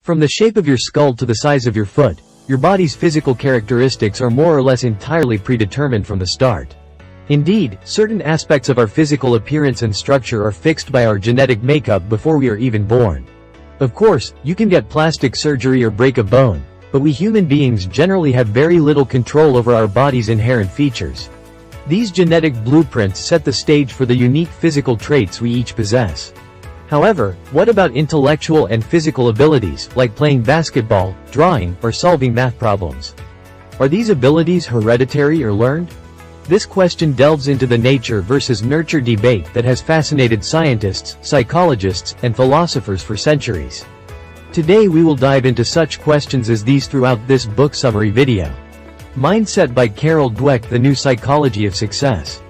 From the shape of your skull to the size of your foot, your body's physical characteristics are more or less entirely predetermined from the start. Indeed, certain aspects of our physical appearance and structure are fixed by our genetic makeup before we are even born. Of course, you can get plastic surgery or break a bone, but we human beings generally have very little control over our body's inherent features. These genetic blueprints set the stage for the unique physical traits we each possess. However, what about intellectual and physical abilities, like playing basketball, drawing, or solving math problems? Are these abilities hereditary or learned? This question delves into the nature versus nurture debate that has fascinated scientists, psychologists, and philosophers for centuries. Today we will dive into such questions as these throughout this book summary video. Mindset by Carol Dweck, The New Psychology of Success.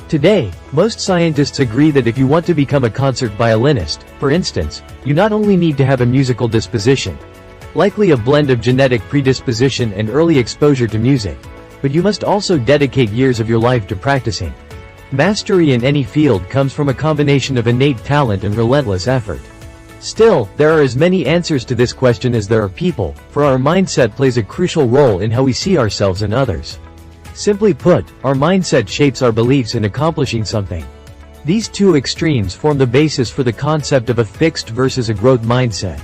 Today, most scientists agree that if you want to become a concert violinist, for instance, you not only need to have a musical disposition, likely a blend of genetic predisposition and early exposure to music, but you must also dedicate years of your life to practicing. Mastery in any field comes from a combination of innate talent and relentless effort. Still, there are as many answers to this question as there are people, for our mindset plays a crucial role in how we see ourselves and others. Simply put, our mindset shapes our beliefs in accomplishing something. These two extremes form the basis for the concept of a fixed versus a growth mindset.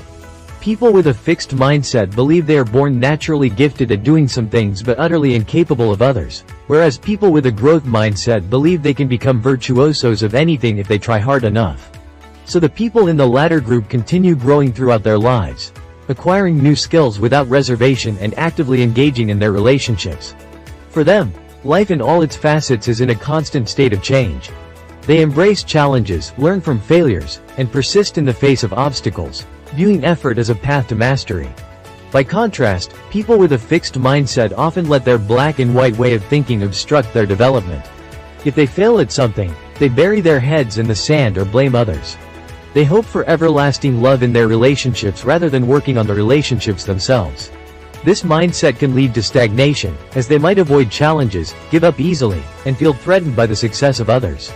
People with a fixed mindset believe they are born naturally gifted at doing some things but utterly incapable of others, whereas people with a growth mindset believe they can become virtuosos of anything if they try hard enough. So the people in the latter group continue growing throughout their lives, acquiring new skills without reservation and actively engaging in their relationships. For them, life in all its facets is in a constant state of change. They embrace challenges, learn from failures, and persist in the face of obstacles, viewing effort as a path to mastery. By contrast, people with a fixed mindset often let their black and white way of thinking obstruct their development. If they fail at something, they bury their heads in the sand or blame others. They hope for everlasting love in their relationships rather than working on the relationships themselves. This mindset can lead to stagnation, as they might avoid challenges, give up easily, and feel threatened by the success of others.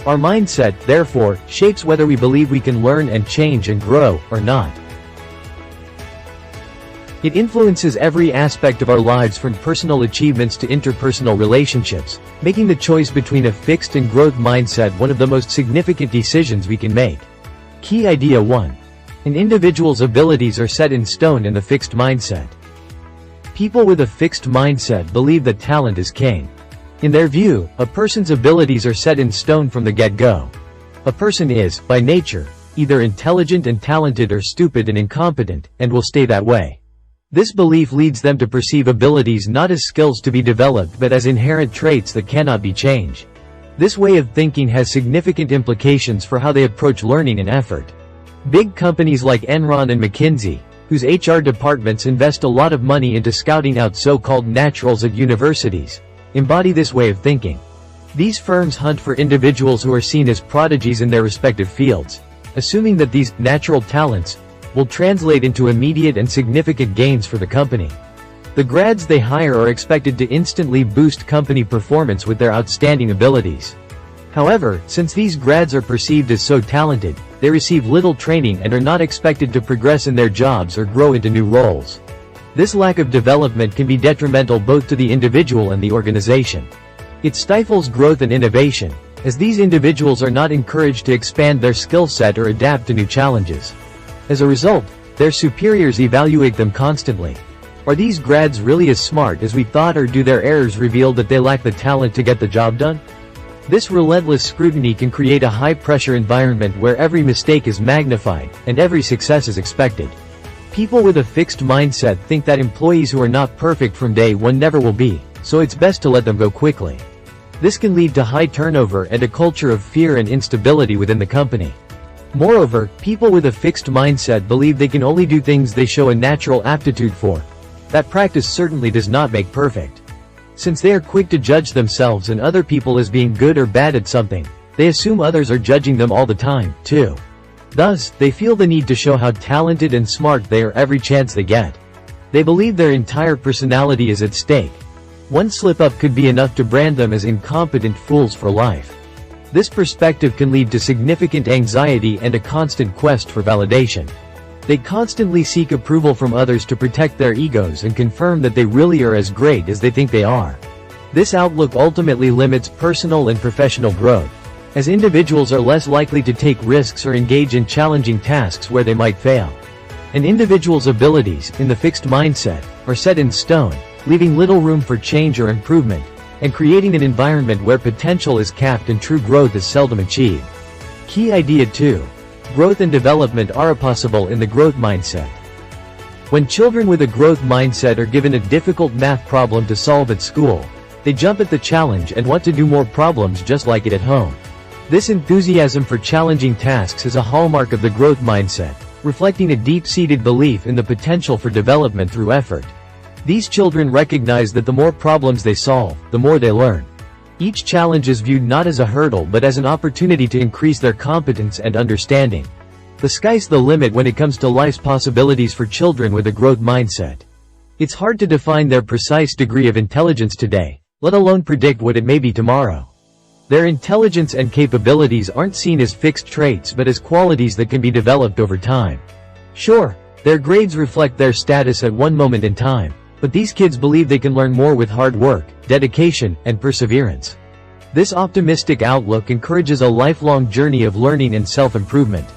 Our mindset, therefore, shapes whether we believe we can learn and change and grow, or not. It influences every aspect of our lives from personal achievements to interpersonal relationships, making the choice between a fixed and growth mindset one of the most significant decisions we can make. Key Idea 1. An individual's abilities are set in stone in the fixed mindset. People with a fixed mindset believe that talent is king. In their view, a person's abilities are set in stone from the get-go. A person is, by nature, either intelligent and talented or stupid and incompetent, and will stay that way. This belief leads them to perceive abilities not as skills to be developed but as inherent traits that cannot be changed. This way of thinking has significant implications for how they approach learning and effort. Big companies like Enron and McKinsey, whose HR departments invest a lot of money into scouting out so-called naturals at universities, embody this way of thinking. These firms hunt for individuals who are seen as prodigies in their respective fields, assuming that these natural talents will translate into immediate and significant gains for the company. The grads they hire are expected to instantly boost company performance with their outstanding abilities. However, since these grads are perceived as so talented, they receive little training and are not expected to progress in their jobs or grow into new roles. This lack of development can be detrimental both to the individual and the organization. It stifles growth and innovation, as these individuals are not encouraged to expand their skill set or adapt to new challenges. As a result, their superiors evaluate them constantly. Are these grads really as smart as we thought, or do their errors reveal that they lack the talent to get the job done? This relentless scrutiny can create a high-pressure environment where every mistake is magnified, and every success is expected. People with a fixed mindset think that employees who are not perfect from day one never will be, so it's best to let them go quickly. This can lead to high turnover and a culture of fear and instability within the company. Moreover, people with a fixed mindset believe they can only do things they show a natural aptitude for. That practice certainly does not make perfect. Since they are quick to judge themselves and other people as being good or bad at something, they assume others are judging them all the time, too. Thus, they feel the need to show how talented and smart they are every chance they get. They believe their entire personality is at stake. One slip-up could be enough to brand them as incompetent fools for life. This perspective can lead to significant anxiety and a constant quest for validation. They constantly seek approval from others to protect their egos and confirm that they really are as great as they think they are. This outlook ultimately limits personal and professional growth, as individuals are less likely to take risks or engage in challenging tasks where they might fail. An individual's abilities, in the fixed mindset, are set in stone, leaving little room for change or improvement, and creating an environment where potential is capped and true growth is seldom achieved. Key idea 2. Growth and development are possible in the growth mindset. When children with a growth mindset are given a difficult math problem to solve at school, they jump at the challenge and want to do more problems just like it at home. This enthusiasm for challenging tasks is a hallmark of the growth mindset, reflecting a deep-seated belief in the potential for development through effort. These children recognize that the more problems they solve, the more they learn. Each challenge is viewed not as a hurdle but as an opportunity to increase their competence and understanding. The sky's the limit when it comes to life's possibilities for children with a growth mindset. It's hard to define their precise degree of intelligence today, let alone predict what it may be tomorrow. Their intelligence and capabilities aren't seen as fixed traits but as qualities that can be developed over time. Sure, their grades reflect their status at one moment in time, but these kids believe they can learn more with hard work, dedication, and perseverance. This optimistic outlook encourages a lifelong journey of learning and self-improvement.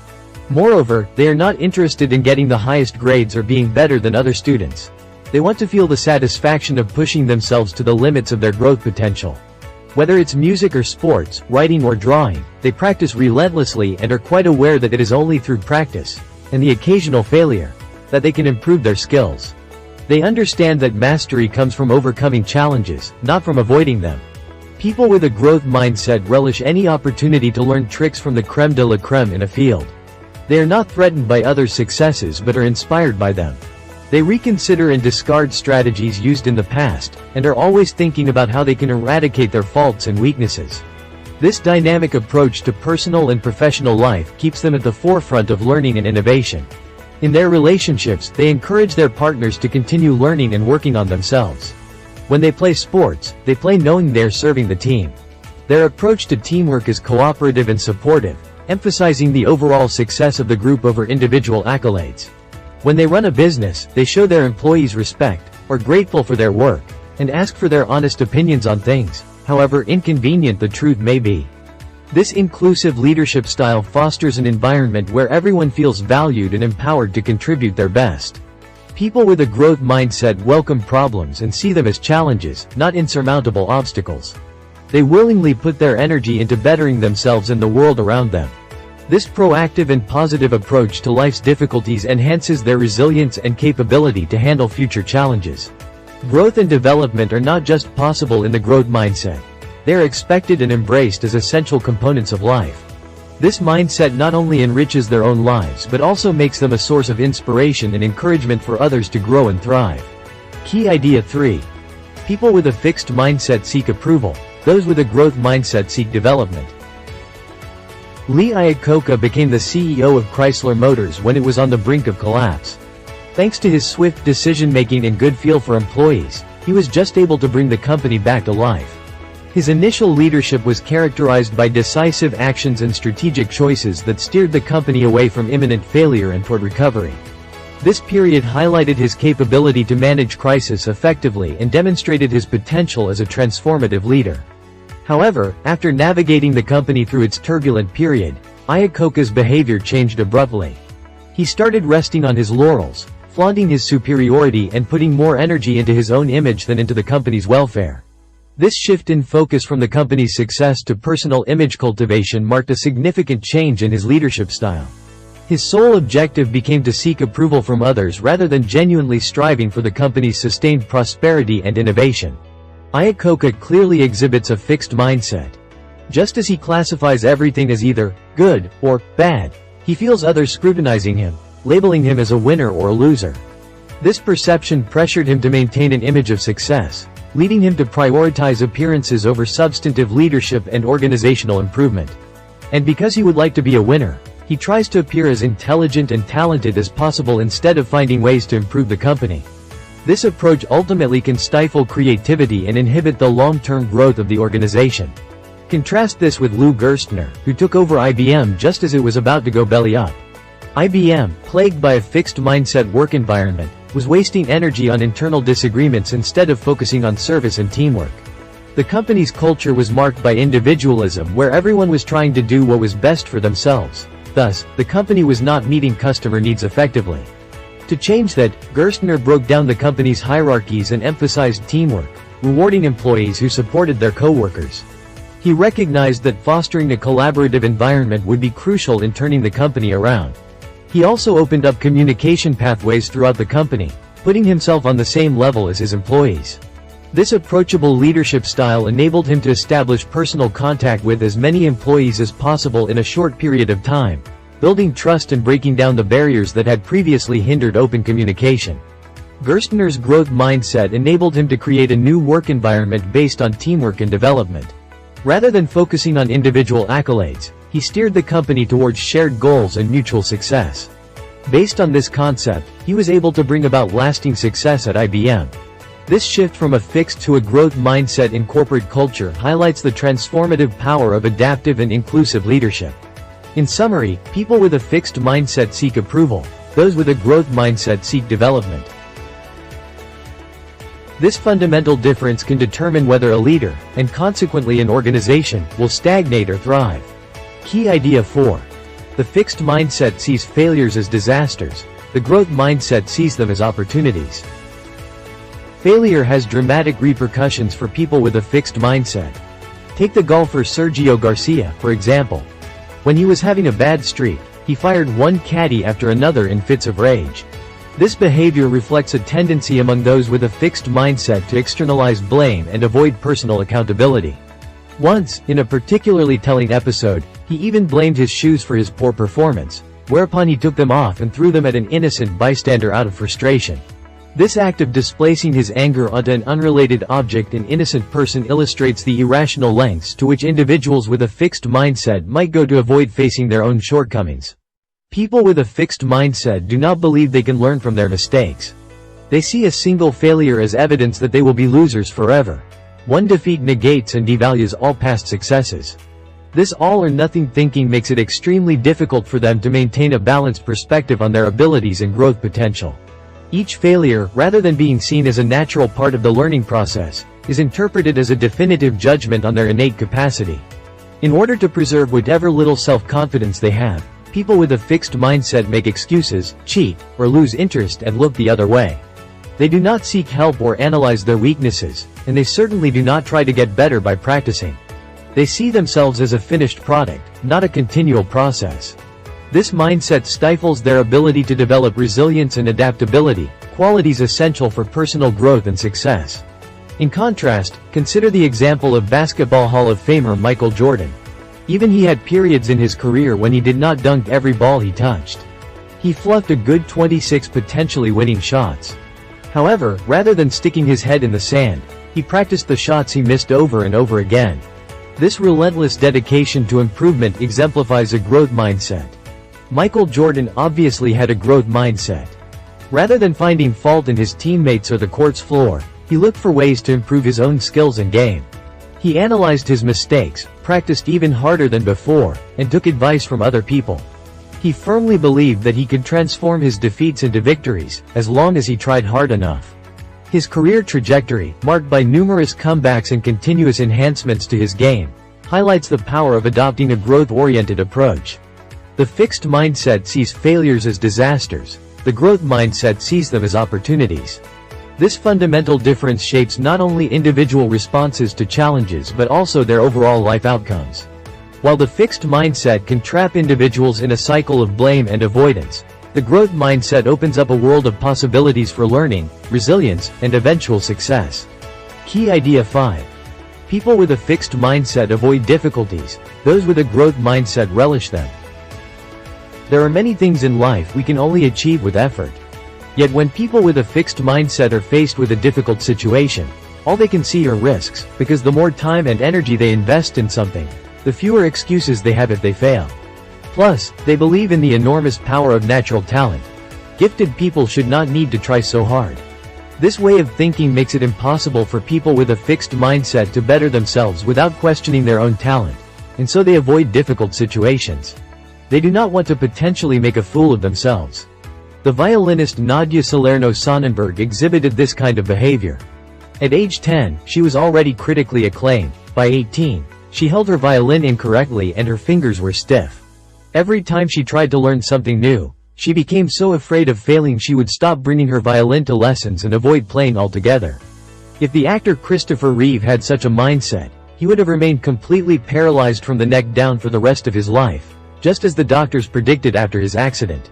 Moreover, they are not interested in getting the highest grades or being better than other students. They want to feel the satisfaction of pushing themselves to the limits of their growth potential. Whether it's music or sports, writing or drawing, they practice relentlessly and are quite aware that it is only through practice, and the occasional failure, that they can improve their skills. They understand that mastery comes from overcoming challenges, not from avoiding them. People with a growth mindset relish any opportunity to learn tricks from the crème de la crème in a field. They are not threatened by others' successes but are inspired by them. They reconsider and discard strategies used in the past, and are always thinking about how they can eradicate their faults and weaknesses. This dynamic approach to personal and professional life keeps them at the forefront of learning and innovation. In their relationships, they encourage their partners to continue learning and working on themselves. When they play sports, they play knowing they are serving the team. Their approach to teamwork is cooperative and supportive, emphasizing the overall success of the group over individual accolades. When they run a business, they show their employees respect, are grateful for their work, and ask for their honest opinions on things, however inconvenient the truth may be. This inclusive leadership style fosters an environment where everyone feels valued and empowered to contribute their best. People with a growth mindset welcome problems and see them as challenges, not insurmountable obstacles. They willingly put their energy into bettering themselves and the world around them. This proactive and positive approach to life's difficulties enhances their resilience and capability to handle future challenges. Growth and development are not just possible in the growth mindset. They are expected and embraced as essential components of life. This mindset not only enriches their own lives but also makes them a source of inspiration and encouragement for others to grow and thrive. Key idea 3. People with a fixed mindset seek approval. Those with a growth mindset seek development. Lee Iacocca became the CEO of Chrysler Motors when it was on the brink of collapse. Thanks to his swift decision-making and good feel for employees, he was just able to bring the company back to life. His initial leadership was characterized by decisive actions and strategic choices that steered the company away from imminent failure and toward recovery. This period highlighted his capability to manage crisis effectively and demonstrated his potential as a transformative leader. However, after navigating the company through its turbulent period, Iacocca's behavior changed abruptly. He started resting on his laurels, flaunting his superiority and putting more energy into his own image than into the company's welfare. This shift in focus from the company's success to personal image cultivation marked a significant change in his leadership style. His sole objective became to seek approval from others rather than genuinely striving for the company's sustained prosperity and innovation. Iacocca clearly exhibits a fixed mindset. Just as he classifies everything as either good or bad, he feels others scrutinizing him, labeling him as a winner or a loser. This perception pressured him to maintain an image of success, leading him to prioritize appearances over substantive leadership and organizational improvement. And because he would like to be a winner, he tries to appear as intelligent and talented as possible instead of finding ways to improve the company. This approach ultimately can stifle creativity and inhibit the long-term growth of the organization. Contrast this with Lou Gerstner, who took over IBM just as it was about to go belly up. IBM, plagued by a fixed mindset work environment, was wasting energy on internal disagreements instead of focusing on service and teamwork. The company's culture was marked by individualism, where everyone was trying to do what was best for themselves. Thus, the company was not meeting customer needs effectively. To change that, Gerstner broke down the company's hierarchies and emphasized teamwork, rewarding employees who supported their co-workers. He recognized that fostering a collaborative environment would be crucial in turning the company around. He also opened up communication pathways throughout the company, putting himself on the same level as his employees. This approachable leadership style enabled him to establish personal contact with as many employees as possible in a short period of time, building trust and breaking down the barriers that had previously hindered open communication. Gerstner's growth mindset enabled him to create a new work environment based on teamwork and development. Rather than focusing on individual accolades, he steered the company towards shared goals and mutual success. Based on this concept, he was able to bring about lasting success at IBM. This shift from a fixed to a growth mindset in corporate culture highlights the transformative power of adaptive and inclusive leadership. In summary, people with a fixed mindset seek approval, those with a growth mindset seek development. This fundamental difference can determine whether a leader, and consequently an organization, will stagnate or thrive. Key idea 4. The fixed mindset sees failures as disasters. The growth mindset sees them as opportunities. Failure has dramatic repercussions for people with a fixed mindset. Take the golfer Sergio Garcia, for example. When he was having a bad streak, he fired one caddy after another in fits of rage. This behavior reflects a tendency among those with a fixed mindset to externalize blame and avoid personal accountability. Once, in a particularly telling episode, he even blamed his shoes for his poor performance, whereupon he took them off and threw them at an innocent bystander out of frustration. This act of displacing his anger onto an unrelated object and innocent person illustrates the irrational lengths to which individuals with a fixed mindset might go to avoid facing their own shortcomings. People with a fixed mindset do not believe they can learn from their mistakes. They see a single failure as evidence that they will be losers forever. One defeat negates and devalues all past successes. This all-or-nothing thinking makes it extremely difficult for them to maintain a balanced perspective on their abilities and growth potential. Each failure, rather than being seen as a natural part of the learning process, is interpreted as a definitive judgment on their innate capacity. In order to preserve whatever little self-confidence they have, people with a fixed mindset make excuses, cheat, or lose interest and look the other way. They do not seek help or analyze their weaknesses, and they certainly do not try to get better by practicing. They see themselves as a finished product, not a continual process. This mindset stifles their ability to develop resilience and adaptability, qualities essential for personal growth and success. In contrast, consider the example of Basketball Hall of Famer Michael Jordan. Even he had periods in his career when he did not dunk every ball he touched. He fluffed a good 26 potentially winning shots. However, rather than sticking his head in the sand, he practiced the shots he missed over and over again. This relentless dedication to improvement exemplifies a growth mindset. Michael Jordan obviously had a growth mindset. Rather than finding fault in his teammates or the court's floor, he looked for ways to improve his own skills and game. He analyzed his mistakes, practiced even harder than before, and took advice from other people. He firmly believed that he could transform his defeats into victories, as long as he tried hard enough. His career trajectory, marked by numerous comebacks and continuous enhancements to his game, highlights the power of adopting a growth-oriented approach. The fixed mindset sees failures as disasters. The growth mindset sees them as opportunities. This fundamental difference shapes not only individual responses to challenges but also their overall life outcomes. While the fixed mindset can trap individuals in a cycle of blame and avoidance, the growth mindset opens up a world of possibilities for learning, resilience, and eventual success. Key idea 5. People with a fixed mindset avoid difficulties. Those with a growth mindset relish them. There are many things in life we can only achieve with effort. Yet when people with a fixed mindset are faced with a difficult situation, all they can see are risks, because the more time and energy they invest in something, the fewer excuses they have if they fail. Plus, they believe in the enormous power of natural talent. Gifted people should not need to try so hard. This way of thinking makes it impossible for people with a fixed mindset to better themselves without questioning their own talent, and so they avoid difficult situations. They do not want to potentially make a fool of themselves. The violinist Nadia Salerno-Sonnenberg exhibited this kind of behavior. At age 10, she was already critically acclaimed. By 18, she held her violin incorrectly and her fingers were stiff. Every time she tried to learn something new, she became so afraid of failing she would stop bringing her violin to lessons and avoid playing altogether. If the actor Christopher Reeve had such a mindset, he would have remained completely paralyzed from the neck down for the rest of his life, just as the doctors predicted after his accident.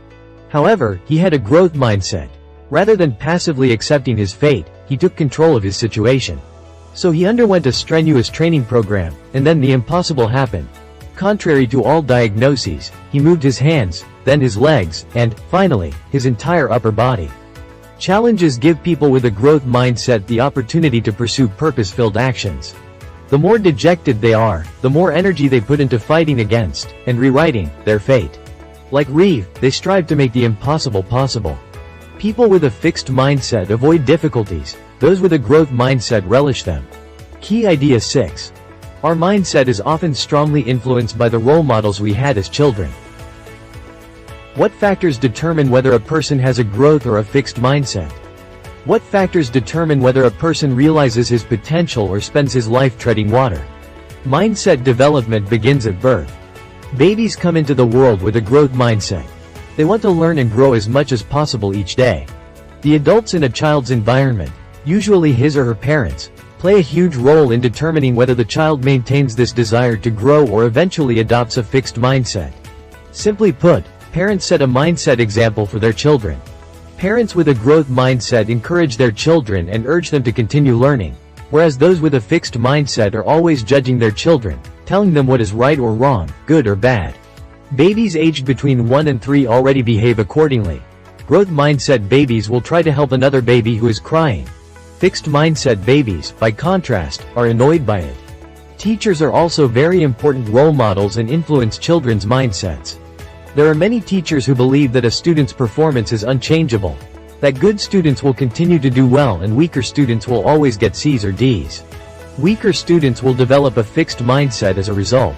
However, he had a growth mindset. Rather than passively accepting his fate, he took control of his situation. So he underwent a strenuous training program, and then the impossible happened. Contrary to all diagnoses, he moved his hands, then his legs, and, finally, his entire upper body. Challenges give people with a growth mindset the opportunity to pursue purpose-filled actions. The more dejected they are, the more energy they put into fighting against, and rewriting, their fate. Like Reeve, they strive to make the impossible possible. People with a fixed mindset avoid difficulties, those with a growth mindset relish them. Key idea 6. Our mindset is often strongly influenced by the role models we had as children. What factors determine whether a person has a growth or a fixed mindset? What factors determine whether a person realizes his potential or spends his life treading water? Mindset development begins at birth. Babies come into the world with a growth mindset. They want to learn and grow as much as possible each day. The adults in a child's environment, usually his or her parents, play a huge role in determining whether the child maintains this desire to grow or eventually adopts a fixed mindset. Simply put, parents set a mindset example for their children. Parents with a growth mindset encourage their children and urge them to continue learning, whereas those with a fixed mindset are always judging their children, telling them what is right or wrong, good or bad. Babies aged between 1 and 3 already behave accordingly. Growth mindset babies will try to help another baby who is crying. Fixed mindset babies, by contrast, are annoyed by it. Teachers are also very important role models and influence children's mindsets. There are many teachers who believe that a student's performance is unchangeable, that good students will continue to do well and weaker students will always get C's or D's. Weaker students will develop a fixed mindset as a result.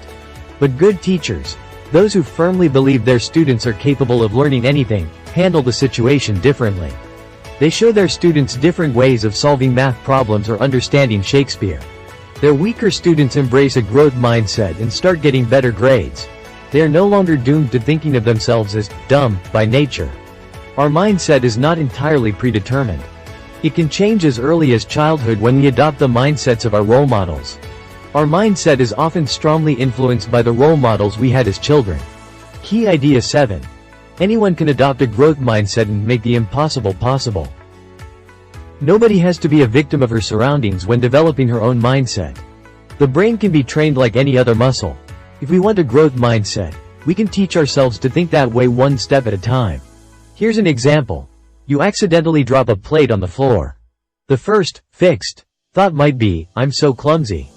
But good teachers, those who firmly believe their students are capable of learning anything, handle the situation differently. They show their students different ways of solving math problems or understanding Shakespeare. Their weaker students embrace a growth mindset and start getting better grades. They are no longer doomed to thinking of themselves as dumb by nature. Our mindset is not entirely predetermined. It can change as early as childhood when we adopt the mindsets of our role models. Our mindset is often strongly influenced by the role models we had as children. Key idea 7. Anyone can adopt a growth mindset and make the impossible possible. Nobody has to be a victim of her surroundings when developing her own mindset. The brain can be trained like any other muscle. If we want a growth mindset, we can teach ourselves to think that way one step at a time. Here's an example. You accidentally drop a plate on the floor. The first, fixed, thought might be, I'm so clumsy.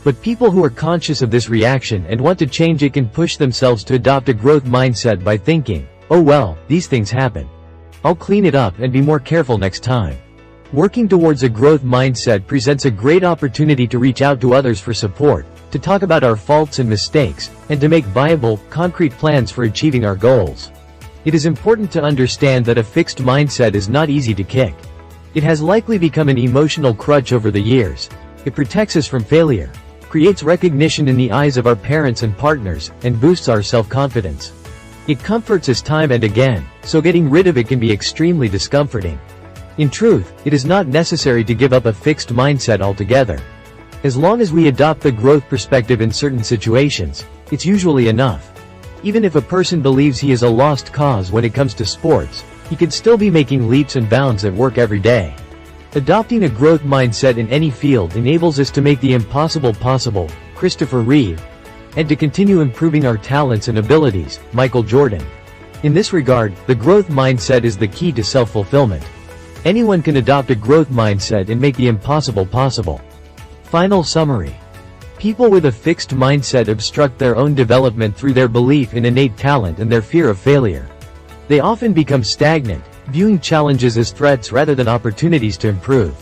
But people who are conscious of this reaction and want to change it can push themselves to adopt a growth mindset by thinking, oh well, these things happen. I'll clean it up and be more careful next time. Working towards a growth mindset presents a great opportunity to reach out to others for support, to talk about our faults and mistakes, and to make viable, concrete plans for achieving our goals. It is important to understand that a fixed mindset is not easy to kick. It has likely become an emotional crutch over the years. It protects us from failure, creates recognition in the eyes of our parents and partners, and boosts our self-confidence. It comforts us time and again, so getting rid of it can be extremely discomforting. In truth, it is not necessary to give up a fixed mindset altogether. As long as we adopt the growth perspective in certain situations, it's usually enough. Even if a person believes he is a lost cause when it comes to sports, he could still be making leaps and bounds at work every day. Adopting a growth mindset in any field enables us to make the impossible possible, Christopher Reeve, and to continue improving our talents and abilities, Michael Jordan. In this regard, the growth mindset is the key to self-fulfillment. Anyone can adopt a growth mindset and make the impossible possible. Final summary. People with a fixed mindset obstruct their own development through their belief in innate talent and their fear of failure. They often become stagnant, viewing challenges as threats rather than opportunities to improve.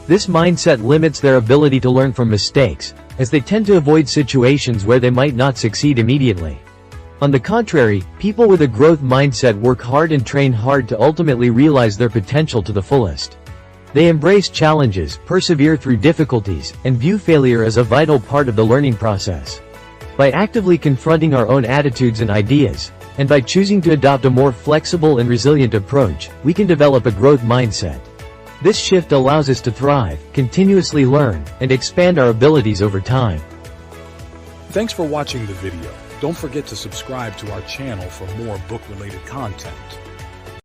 This mindset limits their ability to learn from mistakes, as they tend to avoid situations where they might not succeed immediately. On the contrary, people with a growth mindset work hard and train hard to ultimately realize their potential to the fullest. They embrace challenges, persevere through difficulties, and view failure as a vital part of the learning process. By actively confronting our own attitudes and ideas, and by choosing to adopt a more flexible and resilient approach, we can develop a growth mindset. This shift allows us to thrive, continuously learn, and expand our abilities over time. Thanks for watching the video. Don't forget to subscribe to our channel for more book-related content.